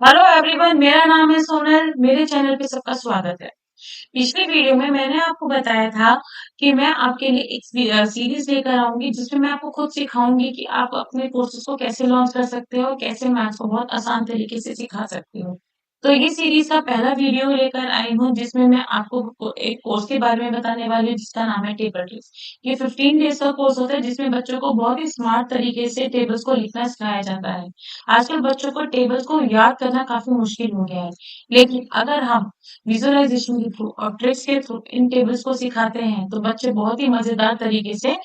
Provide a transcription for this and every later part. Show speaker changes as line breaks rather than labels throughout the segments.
Hello everyone, मेरा नाम है सोनल। मेरे चैनल पे सबका स्वागत है। पिछली वीडियो में मैंने आपको बताया था कि मैं आपके लिए एक सीरीज लेकर आऊंगी जिसमें मैं आपको खुद सिखाऊंगी कि आप अपने कोर्सेज को कैसे लॉन्च कर सकते हो और कैसे मैथ्स को बहुत आसान तरीके से सिखा सकते हो। तो ये सीरीज का पहला वीडियो लेकर आई हूँ जिसमें मैं आपको एक कोर्स के बारे में बताने वाली हूँ जिसका नाम है टेबल ट्रिक्स। ये 15 डेज का कोर्स होता है जिसमें बच्चों को बहुत ही स्मार्ट तरीके से टेबल्स को लिखना सिखाया जाता है। आजकल बच्चों को टेबल्स को याद करना काफी मुश्किल हो गया है, लेकिन अगर हम विजुअलाइजेशन के थ्रू और ट्रिक्स के थ्रू इन टेबल्स को सिखाते हैं तो बच्चे बहुत ही मजेदार तरीके से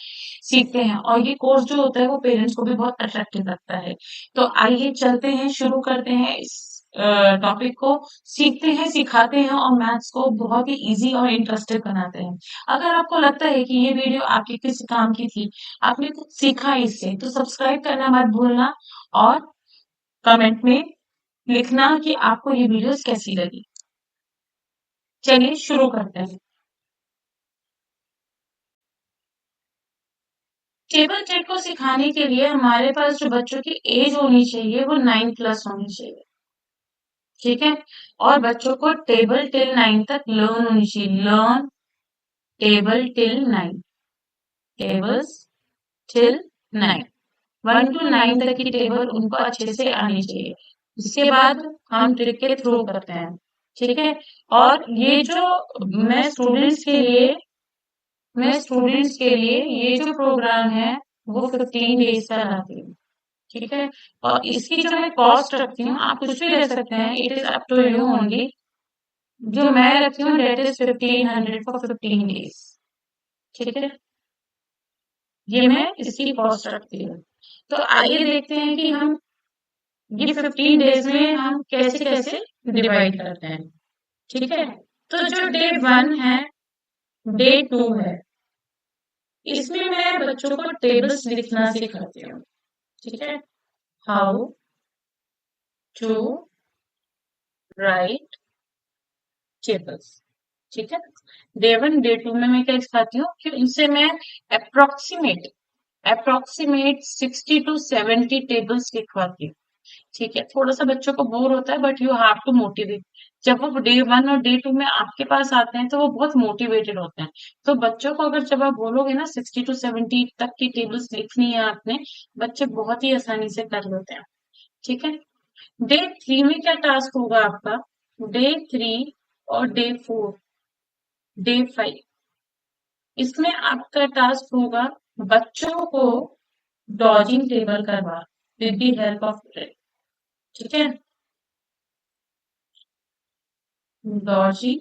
सीखते हैं और ये कोर्स जो होता है वो पेरेंट्स को भी बहुत अट्रैक्टिव लगता है। तो आइए चलते हैं, शुरू करते हैं इस टॉपिक को। सीखते हैं, सिखाते हैं और मैथ्स को बहुत ही इजी और इंटरेस्टिंग बनाते हैं। अगर आपको लगता है कि ये वीडियो आपके किसी काम की थी, आपने कुछ सीखा इससे, तो सब्सक्राइब करना मत भूलना और कमेंट में लिखना कि आपको ये वीडियोस कैसी लगी। चलिए शुरू करते हैं। टेबल टेक को सिखाने के लिए हमारे पास जो बच्चों की एज होनी चाहिए वो 9 प्लस होनी चाहिए। ठीक है। और बच्चों को टेबल टिल 9 तक लर्न होनी चाहिए। Learn table till 9। Tables till 9। 1 to 9 तक की टेबल उनको अच्छे से आनी चाहिए। इसके बाद हम ट्रिक के थ्रू करते हैं। ठीक है। और ये जो मैं स्टूडेंट्स के लिए मैं स्टूडेंट्स के लिए ये जो प्रोग्राम है वो 15 डेज का लाती हूँ। ठीक है। और इसकी जो मैं कॉस्ट रखती हूँ, आप कुछ भी रख सकते हैं, it is up to you only. जो मैं रखती हूँ डेट इज 1500 फॉर 15 डेज। ठीक है। ये मैं इसकी कॉस्ट रखती हूँ। तो आइए देखते हैं कि हम ये 15 डेज में हम कैसे कैसे डिवाइड करते हैं। ठीक है। तो जो डे 1 है, डे 2 है, इसमें मैं बच्चों को टेबल्स लिखना सिखाती हूँ। ठीक है। How to write tables. ठीक है। डे 1 डे 2 में मैं क्या सिखाती हूँ कि उनसे मैं अप्रोक्सीमेट अप्रोक्सीमेट 60 to 70 टेबल्स लिखवाती हूँ। ठीक है। थोड़ा सा बच्चों को बोर होता है but you have to motivate. जब वो डे 1 और डे 2 में आपके पास आते हैं तो वो बहुत मोटिवेटेड होते हैं। तो बच्चों को अगर जब आप बोलोगे ना 60 to 70 तक की टेबल्स लिखनी है आपने, बच्चे बहुत ही आसानी से कर लेते हैं। ठीक है। डे 3 में क्या टास्क होगा आपका? डे 3 और डे 4, डे 5, इसमें आपका टास्क होगा बच्चों को डॉजिंग टेबल करवा with the help of trick. ठीक है। डॉजिंग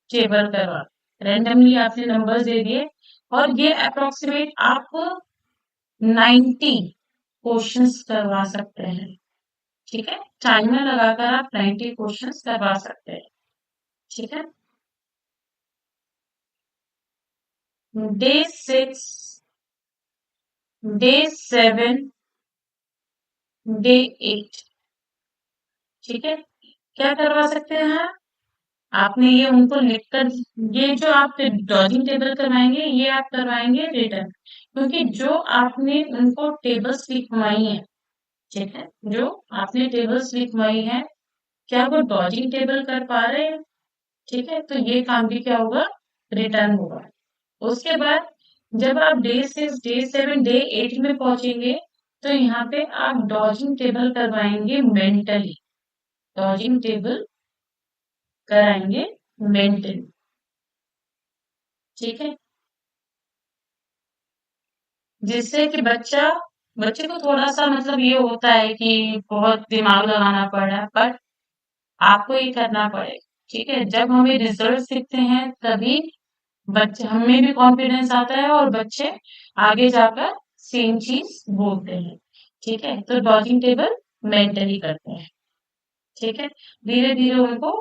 टेबल करवा, रैंडमली आपने नंबर्स दे दिए और ये अप्रोक्सीमेट आप 90 क्वेश्चंस करवा सकते हैं। ठीक है। टाइमर लगाकर आप 90 क्वेश्चंस करवा सकते हैं। ठीक है। Day 6, day 7, day 8। ठीक है। क्या करवा सकते हैं आप? आपने ये उनको लिखकर, ये जो आप डॉजिंग टेबल करवाएंगे ये आप करवाएंगे रिटर्न, क्योंकि जो आपने उनको टेबल्स लिखवाई है, ठीक है, जो आपने टेबल्स लिखवाई है, क्या वो डॉजिंग टेबल कर पा रहे हैं? ठीक है। तो ये काम भी क्या होगा? रिटर्न होगा। उसके बाद जब आप डे 6, डे 7, डे 8 में पहुंचेंगे तो यहाँ पे आप डॉजिंग टेबल करवाएंगे मेंटली। डॉजिंग टेबल कराएंगे मेंटली। ठीक है। जिससे कि बच्चे को थोड़ा सा मतलब ये होता है कि बहुत दिमाग लगाना पड़ रहा है, बट आपको ये करना पड़ेगा। ठीक है। जब हमें रिजल्ट दिखते हैं तभी बच्चे हमें भी कॉन्फिडेंस आता है और बच्चे आगे जाकर सेम चीज बोलते हैं। ठीक है। तो डॉजिंग टेबल मेंटली करते हैं। ठीक है। धीरे धीरे उनको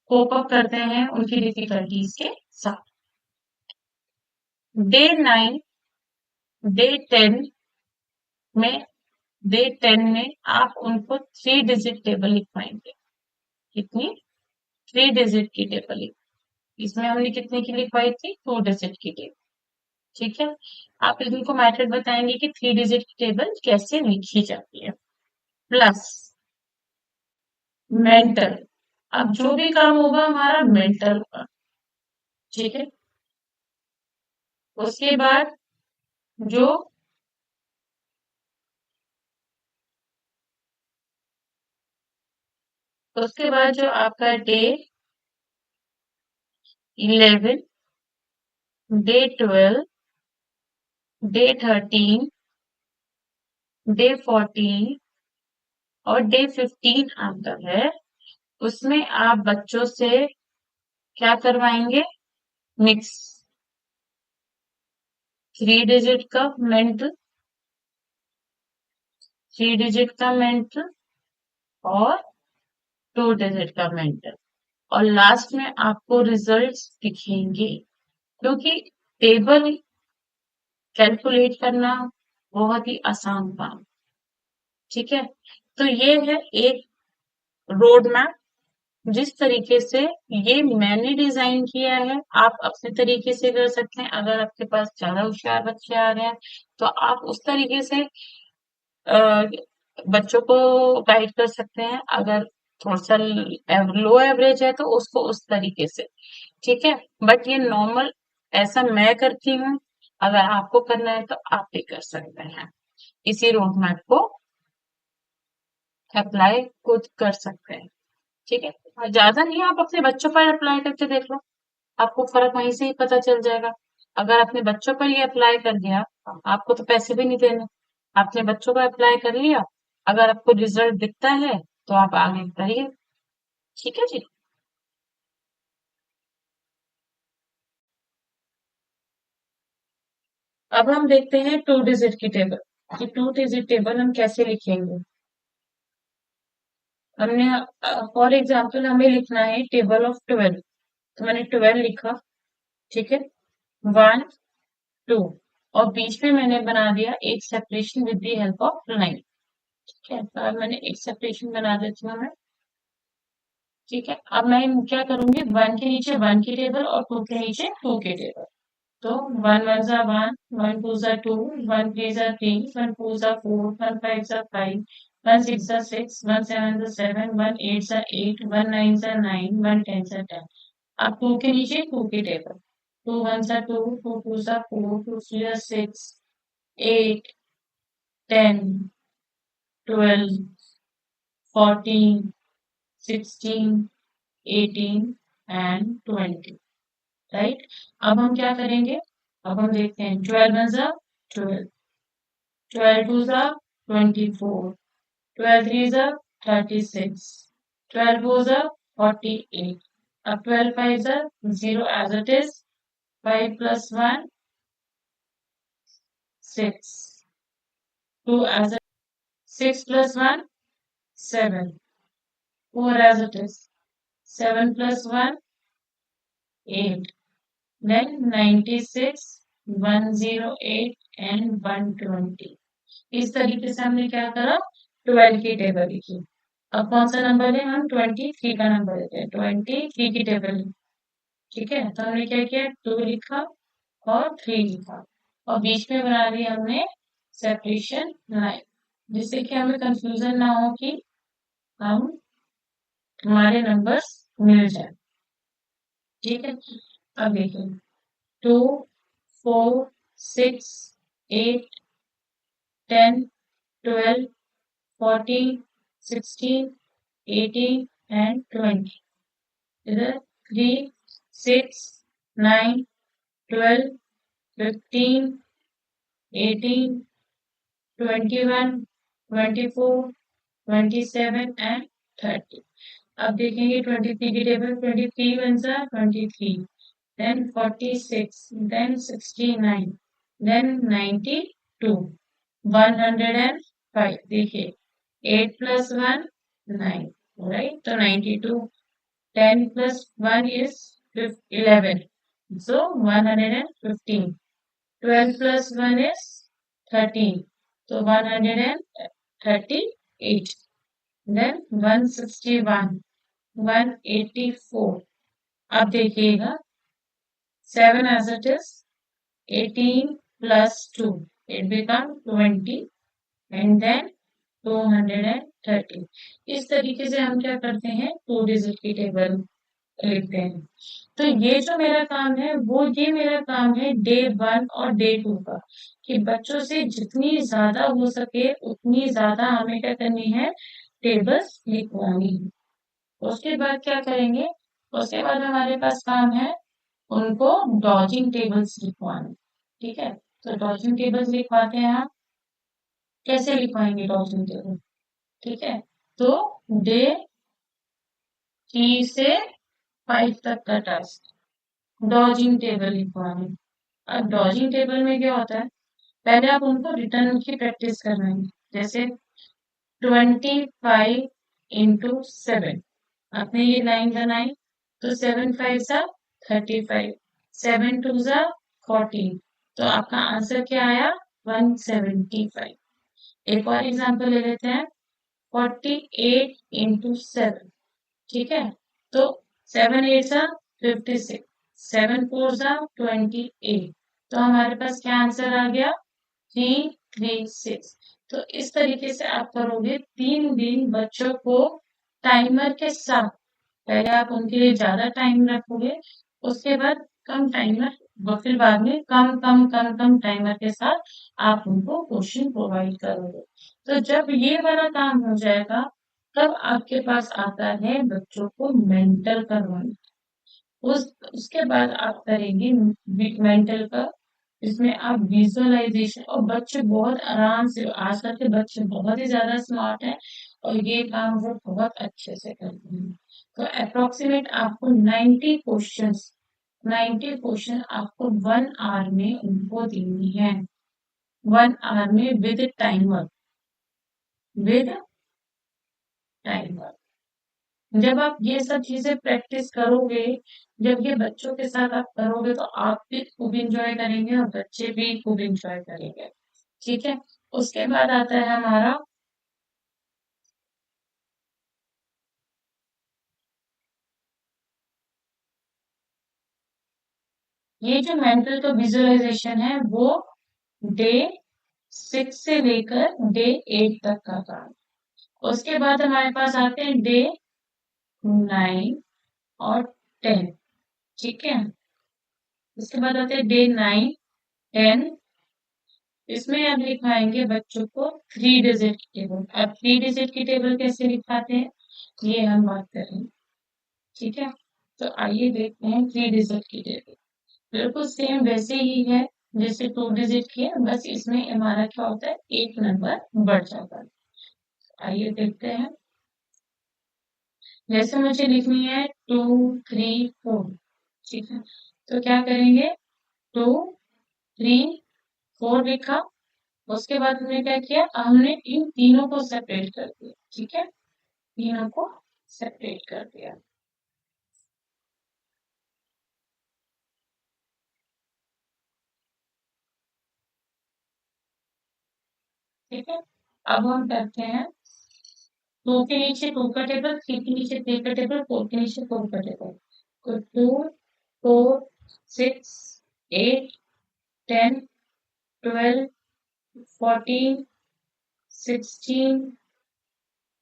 कोप अप करते हैं उनकी डिफिकल्टीज के साथ। डे 9, डे 10 में डे 10 में आप उनको 3 डिजिट टेबल लिखवाएंगे। कितनी? 3 डिजिट की टेबल लिख, इसमें हमने कितने की लिखवाई थी? 2 डिजिट की टेबल। ठीक है। आप इनको मेथड बताएंगे कि 3 डिजिट की टेबल कैसे लिखी जाती है। Plus mental. अब जो भी काम होगा हमारा मेंटल होगा, ठीक है। उसके बाद जो उसके बाद जो आपका डे 11, डे 12, डे 13, डे 14 और डे 15 आता है, उसमें आप बच्चों से क्या करवाएंगे? मिक्स, 3 डिजिट का मेंटल, 3 डिजिट का मेंटल और 2 डिजिट का मेंटल। और लास्ट में आपको रिजल्ट्स दिखेंगे, क्योंकि टेबल कैलकुलेट करना बहुत ही आसान काम, ठीक है। तो ये है एक रोड मैप, जिस तरीके से ये मैंने डिजाइन किया है, आप अपने तरीके से कर सकते हैं। अगर आपके पास ज्यादा होशियार बच्चे आ रहे हैं तो आप उस तरीके से अ, बच्चों को गाइड कर सकते हैं। अगर थोड़ा सा लो एवरेज है तो उसको उस तरीके से, ठीक है। बट ये नॉर्मल ऐसा मैं करती हूँ, अगर आपको करना है तो आप भी कर सकते हैं। इसी रोड मैप को अप्लाई खुद कर सकते हैं, ठीक है। और ज्यादा नहीं, आप अपने बच्चों पर अप्लाई करके देख लो, आपको फर्क वहीं से ही पता चल जाएगा। अगर अपने बच्चों पर ये अप्लाई कर दिया, आपको तो पैसे भी नहीं देने, आपने बच्चों पर अप्लाई कर लिया, अगर आपको रिजल्ट दिखता है तो आप आगे करिए, ठीक है जी। अब हम देखते हैं 2 डिजिट की टेबल, कि 2 डिजिट टेबल हम कैसे लिखेंगे। हमने फॉर एग्जाम्पल हमें लिखना है टेबल ऑफ 12, तो मैंने 12 लिखा, ठीक है। 1 2 और बीच में मैंने बना दिया एक separation with the help of line, ठीक है। तो अब मैंने एक सेपरेशन बना देती हूँ मैं, ठीक है। अब मैं क्या करूंगी, 1 के नीचे 1 की टेबल और 2 के नीचे 2 की टेबल। तो 1 1 1 2 2 1 3 3 1 4 4 1 5 5 1 6 6 1 7 7 1 8 8 1 9 9 1 10 10। अब 2 के नीचे 2 की टेबल, 2 1 2 2 2 4 2 3 6 8 10 12 14 16 18 एंड 20, राइट। अब हम क्या करेंगे, अब हम देखते हैं 12 वन जा 12, 12 टू जा 24, 12 थ्री जा 36, 12 फोर जा 48। अब 12 फाइव जा 0 as it is, 5 plus 1 6, 2 as 6 plus 1 7, 4 as it is, 7 plus 1 8, then 96, 108 and 120। इस तरीके से हमने क्या करा, 12 की टेबल लिखी। अब कौन सा नंबर है, हम 23 का नंबर लेते हैं, 23 की टेबल लिखी, ठीक है। तो हमने क्या किया, 2 लिखा और 3 लिखा और बीच में बना दी हमने सेपरेशन लाइन, जिससे कि हमें कंफ्यूजन ना हो कि हम हमारे नंबर्स मिल जाए, ठीक है। अब देखिए 2 4 6 8 10 12 14 16 18 and 20। इधर 3 6 9 12 15 18 21 24 27 and 30। अब देखेंगे 23 की टेबल, 23 वन सा 23, then 46, then 69, then 92, 105। देखिए 8 plus 1 9, right? तो 92, 10 plus 1 is 11, so 115, 12 plus 1 is 13, so 138, then 161, 184। अब देखिएगा 7 as it is, 18 plus 2, it becomes 20 and then 205। 30। इस तरीके से हम क्या करते हैं, 2 डिजिट की टेबल लिखते हैं। तो ये जो मेरा काम है वो ये मेरा काम है डे 1 और डे 2 का, कि बच्चों से जितनी ज्यादा हो सके उतनी ज्यादा हमें क्या करनी है, टेबल्स लिखवानी है। उसके बाद क्या करेंगे, उसके बाद हमारे पास काम है उनको डॉजिंग टेबल्स लिखवाना। ठीक है, तो डॉजिंग टेबल्स लिखवाते हैं हम। कैसे लिखवाएंगे डॉजिंग टेबल? ठीक है, तो डे 3 से 5 तक का टास्क डॉजिंग टेबल लिखवाना। अब डॉजिंग टेबल में क्या होता है, पहले आप उनको रिटर्न की प्रैक्टिस करवाएंगे। जैसे 25 इंटू 7, आपने ये लाइन बनाई, तो 7 5 सा 35, 7 2 सा 14, तो आपका आंसर क्या आया, 175। एक और एग्जांपल ले लेते हैं, 48 इंटू 7। ठीक है, तो 7 8 सा 56, 7 4 सा 28, तो हमारे पास क्या आंसर आ गया, 336। तो इस तरीके से आप करोगे 3 दिन बच्चों को टाइमर के साथ। पहले आप उनके लिए ज्यादा टाइम रखोगे, उसके बाद कम टाइमर, फिर बाद में कम कम कम कम टाइमर के साथ आप उनको क्वेश्चन प्रोवाइड करोगे। तो जब ये वाला काम हो जाएगा, तब आपके पास आता है बच्चों को मेंटल करवाना। उसके बाद आप करेंगे मेंटल का, इसमें आप विजुअलाइजेशन, और बच्चे बहुत आराम से, आजकल के बच्चे बहुत ही ज्यादा स्मार्ट हैं और ये काम वो बहुत अच्छे से करते हैं। तो अप्रोक्सीमेट आपको 90 क्वेश्चन आपको 1 आवर में उनको देनी है, 1 आवर में विद टाइमर। जब आप ये सब चीजें प्रैक्टिस करोगे, जब ये बच्चों के साथ आप करोगे, तो आप भी खूब इंजॉय करेंगे और बच्चे भी खूब इंजॉय करेंगे। ठीक है, उसके बाद आता है हमारा ये जो मेंटल का विजुअलाइजेशन है, वो डे 6 से लेकर डे 8 तक का काम। उसके बाद हमारे पास आते हैं डे 9 और 10। ठीक है, उसके बाद आते हैं डे 9 10। इसमें अब लिखवाएंगे बच्चों को 3 डिजिट की टेबल। अब 3 डिजिट की टेबल कैसे लिखवाते हैं, ये हम बात करेंगे। ठीक है, तो आइए देखते हैं 3 डिजिट की टेबल। बिल्कुल सेम वैसे ही है जैसे 2 डिजिट की है, बस इसमें हमारा क्या होता है, एक नंबर बढ़ जाता है। आइए देखते हैं। जैसे मुझे लिखनी है 2 3 4। ठीक है, तो क्या करेंगे, 2 3 4 लिखा। उसके बाद हमने क्या किया, हमने इन तीनों को सेपरेट कर दिया। ठीक है, तीनों को सेपरेट कर दिया। ठीक है, अब हम करते हैं 2 के नीचे 2 का टेबल, 3 के नीचे 3 का टेबल, 4 के नीचे 4 का टेबल। तो 2 4 6 8 10 12 14 16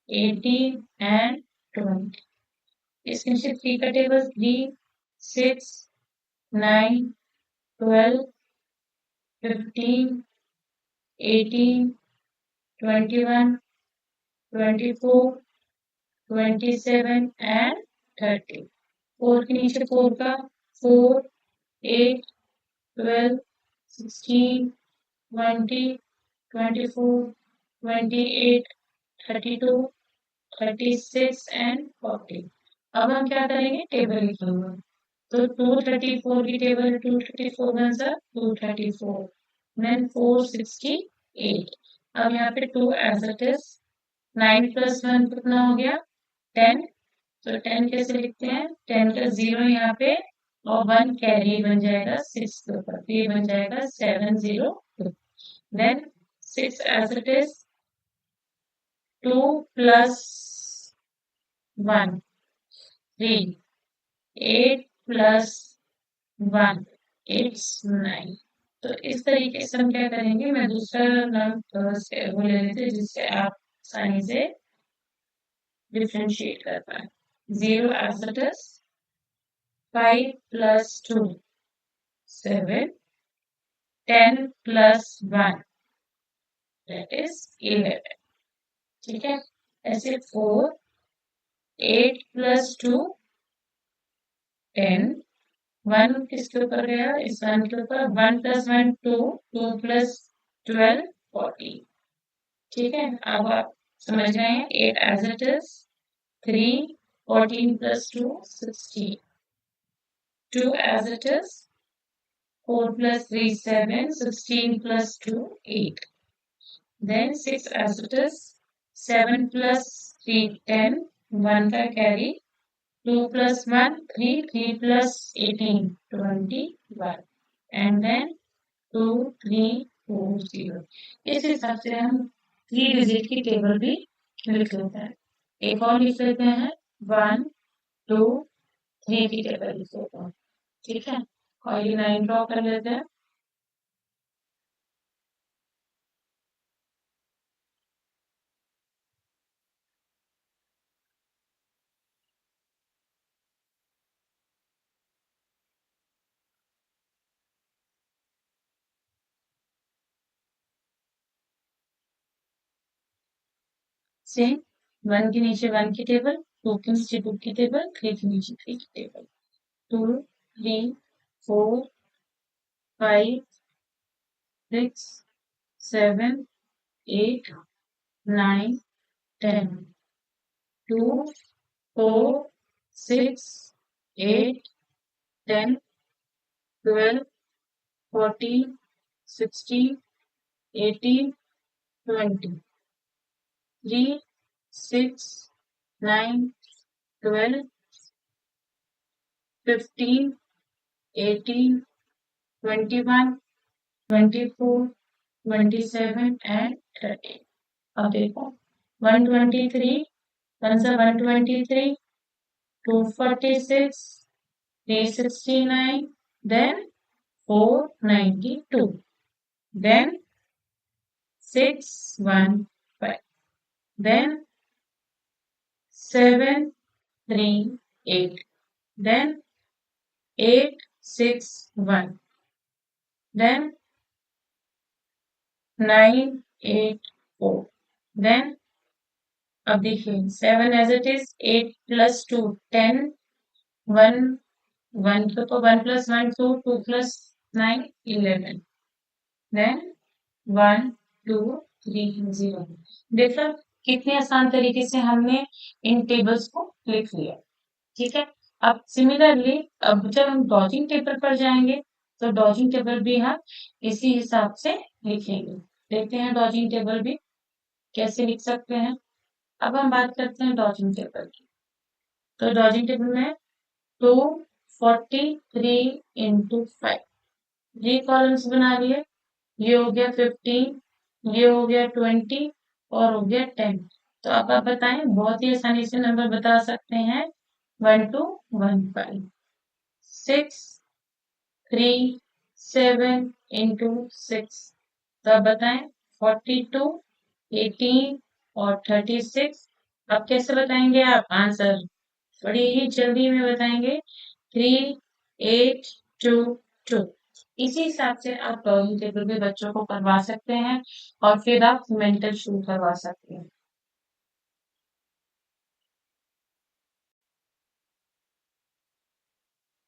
18 एंड 20। इसके नीचे 3 का टेबल, 3 6 9 12 15 18 21 24 27 एंड 30। 4 के नीचे 4 का, 4 8 12 16 20 24 28 32 36 एंड 40। अब हम क्या करेंगे, टेबल लिखेंगे। तो 234 की टेबल, 234 वन सा 234, देन 468। अब यहाँ पे 2 एज इट इज, 9 प्लस 1 कितना हो गया, 10। तो 10 कैसे लिखते हैं, 10 का 0 यहाँ पे और 1 कैरी बन जाएगा 6 के ऊपर, तो ये बन जाएगा 702। Then 6 as it is, 2 plus 1 3, 8 plus 1 it's 9। तो इस तरीके से हम क्या करेंगे, मैं दूसरा नाम वो ले लेते हैं जिससे आप आसानी से डिफ्रेंशिएट कर पाए। 0 as it is, 5 plus 2, 7, 10 plus 1, that is 11. ठीक है, ऐसे 4, 8 plus 2, 10, 1 किसके ऊपर गया, इस 1 के ऊपर, 1 plus 1 2, 2 plus 12 14. ठीक है, अब आप समझ गए हैं। 8 as it is, 3, 14 plus 2, 16. 2 as it is, 4 plus 3, 7, 16 plus 2, 8. Then 6 as it is, 7 plus 3, 10, 1 का carry, 2 plus 1, 3, 3 plus 18, 21. And then 2, 3, 4, 0. इस हिसाब से हम 3 डिजिट की टेबल भी लिख लेते हैं। एक और लिख लेते हैं, 1, 2, 3 की टेबल लिख लेते हैं। ठीक है, और ये लाइन ड्रॉ कर लेते हैं। सेम 1 के नीचे 1 की टेबल, 2 के नीचे 2 की टेबल, 3 के नीचे 3 की टेबल। 2, 3, 4, 5, 6, 7, 8, 9, 10. 2, 4, 6, 8, 10, 12, 14, 16, 18, 20. 3, 6, 9, 12, 15, 18, 21, 24, 27 and 30. अब देखो 123, 123, 246, 369, then 492, then 615, then 738, then 861, then 984, then अब देखिए 7 as it is, 8 plus 2, 10, 1, 1 तो 1 plus 1 2, 2 plus 9, 11. Then 1, 2, 3, 0. देखा कितने आसान तरीके से हमने इन टेबल्स को लिख लिया। ठीक है, अब सिमिलरली अब जब हम डॉजिंग टेबल पर जाएंगे तो डॉजिंग टेबल भी हम इसी हिसाब से लिखेंगे। देखते हैं डॉजिंग टेबल भी कैसे लिख सकते हैं। अब हम बात करते हैं डॉजिंग टेबल की। तो डॉजिंग टेबल में 243 इंटू 5, 3 कॉलम्स बना लिए। ये हो गया 15, ये हो गया 20 और हो गया 10। तो अब आप बताएं, बहुत ही आसानी से नंबर बता सकते हैं। 1 2 1 5, 6 3 7 इंटू 6। तो अब बताएं 42, 18 और 36। अब कैसे बताएंगे आप आंसर? बड़ी ही जल्दी में बताएंगे, 3 8 2 2। इसी हिसाब से आप ड्राइंग टेबल भी बच्चों को करवा सकते हैं और फिर आप मेंटल शुरू करवा सकते हैं।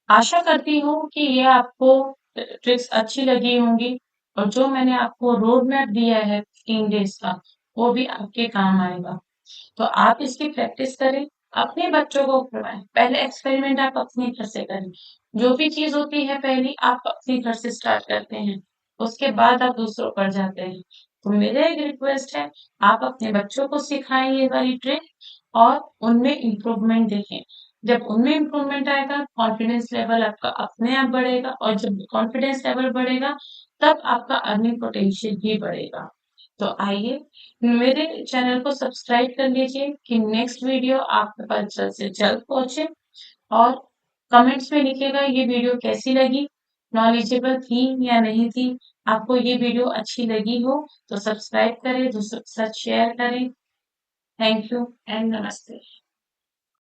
आशा करती हूँ कि ये आपको ट्रिक्स अच्छी लगी होंगी और जो मैंने आपको रोड मैप दिया है 15 डेज का, वो भी आपके काम आएगा। तो आप इसकी प्रैक्टिस करें, अपने बच्चों को करवाएं। पहले एक्सपेरिमेंट आप अपने घर से करें। जो भी चीज होती है पहली आप अपने घर से स्टार्ट करते हैं, उसके बाद आप दूसरों पर जाते हैं। तो मेरा एक रिक्वेस्ट है, आप अपने बच्चों को सिखाएं ये वाली ट्रिक और उनमें इम्प्रूवमेंट देखें। जब उनमें इम्प्रूवमेंट आएगा, कॉन्फिडेंस लेवल आपका अपने आप बढ़ेगा और जब कॉन्फिडेंस लेवल बढ़ेगा, तब आपका अर्निंग पोटेंशियल भी बढ़ेगा। तो आइए मेरे चैनल को सब्सक्राइब कर लीजिए कि नेक्स्ट वीडियो आपके पास जल्द से जल्द पहुंचे और कमेंट्स में लिखिएगा ये वीडियो कैसी लगी, नॉलेजेबल थी या नहीं थी। आपको ये वीडियो अच्छी लगी हो तो सब्सक्राइब करें, दूसरों के साथ शेयर करें। थैंक यू एंड नमस्ते।